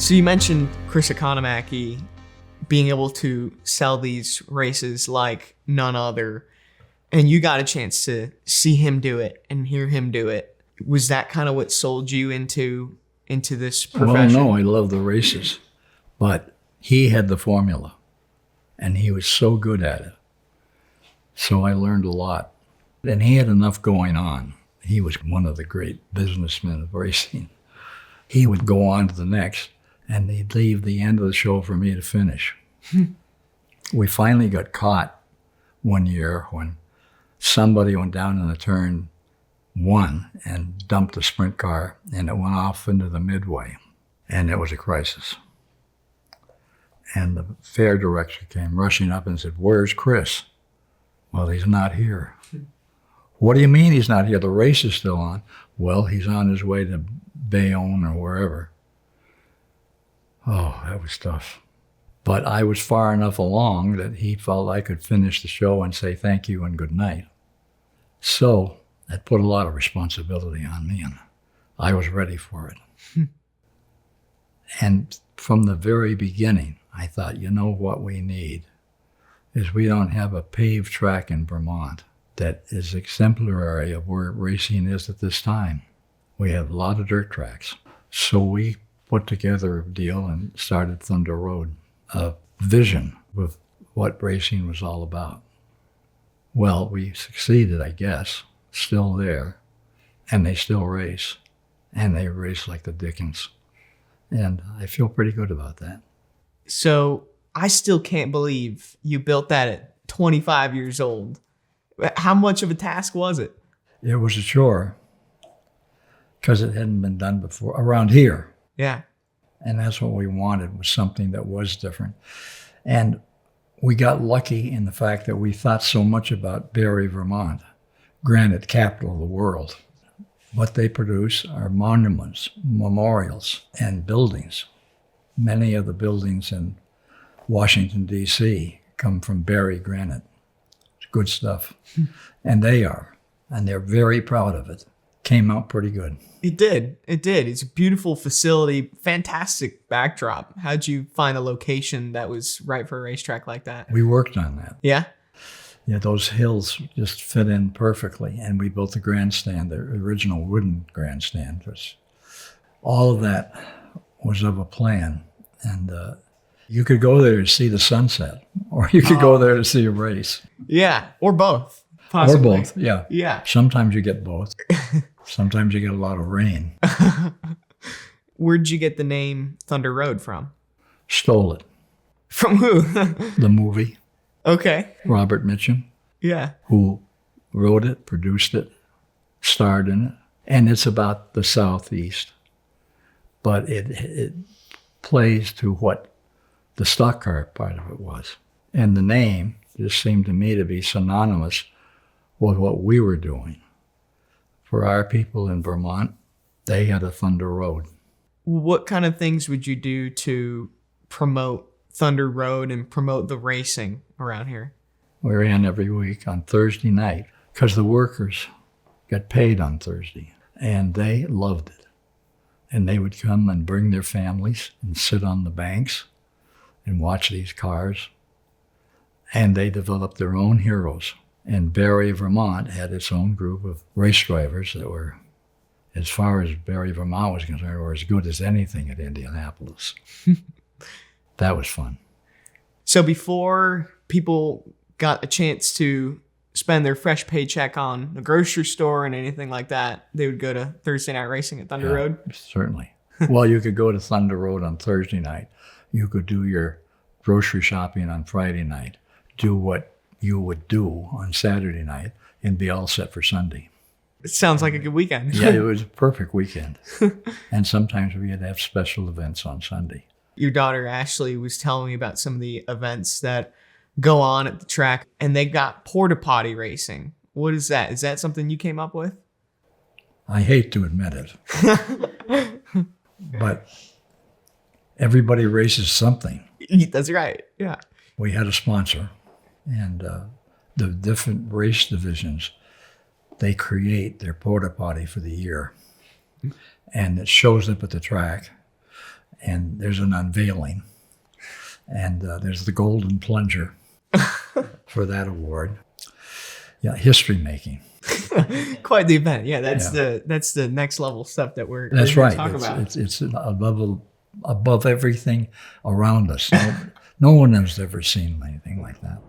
So you mentioned Chris Economaki being able to sell these races like none other, and you got a chance to see him do it and hear him do it. Was that kind of what sold you into this profession? Well, no, I love the races, but he had the formula, and he was so good at it. So I learned a lot, and he had enough going on. He was one of the great businessmen of racing. He would go on to the next, and he'd leave the end of the show for me to finish. We finally got caught one year when somebody went down in the turn one and dumped a sprint car, and it went off into the midway, and it was a crisis. And the fair director came rushing up and said, "Where's Chris?" "Well, he's not here." "What do you mean he's not here? The race is still on." "Well, he's on his way to Bayonne or wherever." Oh, that was tough. But I was far enough along that he felt I could finish the show and say thank you and good night. So that put a lot of responsibility on me, and I was ready for it. And from the very beginning, I thought, you know what we need is we don't have a paved track in Vermont that is exemplary of where racing is at this time. We have a lot of dirt tracks. So we put together a deal and started Thunder Road, a vision of what racing was all about. Well, we succeeded, I guess, still there, and they still race, and they race like the dickens. And I feel pretty good about that. So I still can't believe you built that at 25 years old. How much of a task was it? It was a chore because it hadn't been done before around here. Yeah. And that's what we wanted, was something that was different. And we got lucky in the fact that we thought so much about Barre, Vermont, granite capital of the world. What they produce are monuments, memorials, and buildings. Many of the buildings in Washington, D.C. come from Barre granite. It's good stuff. And they are. And they're very proud of it. Came out pretty good. It did. It's a beautiful facility, fantastic backdrop. How'd you find a location that was right for a racetrack like that? We worked on that. Yeah? Yeah, those hills just fit in perfectly. And we built the grandstand, the original wooden grandstand. All of that was of a plan. And you could go there to see the sunset, or you could go there to see a race. Yeah, or both. Possibly. Or both, yeah. Yeah. Sometimes you get both. Sometimes you get a lot of rain. Where'd you get the name Thunder Road from? Stole it. From who? The movie. Okay. Robert Mitchum. Yeah. Who wrote it, produced it, starred in it. And it's about the Southeast. But it plays to what the stock car part of it was. And the name just seemed to me to be synonymous with what we were doing. For our people in Vermont, they had a Thunder Road. What kind of things would you do to promote Thunder Road and promote the racing around here? We ran every week on Thursday night because the workers got paid on Thursday, and they loved it. And they would come and bring their families and sit on the banks and watch these cars. And they developed their own heroes. And Barre, Vermont had its own group of race drivers that were, as far as Barre, Vermont was concerned, were as good as anything at Indianapolis. That was fun. So before people got a chance to spend their fresh paycheck on a grocery store and anything like that, they would go to Thursday night racing at Thunder Road? Certainly. Well, you could go to Thunder Road on Thursday night. You could do your grocery shopping on Friday night. Do what you would do on Saturday night and be all set for Sunday. It sounds like a good weekend. Yeah, it was a perfect weekend. And sometimes we'd have special events on Sunday. Your daughter Ashley was telling me about some of the events that go on at the track, and they got porta potty racing. What is that? Is that something you came up with? I hate to admit it, but everybody races something. That's right. Yeah. We had a sponsor, and the different race divisions, they create their porta potty for the year, and it shows up at the track. and there's an unveiling. And there's the Golden Plunger for that award. Yeah, history making. Quite the event. Yeah, that's the next level stuff that we're That's gonna right. talk about. It's above everything around us. No one has ever seen anything like that.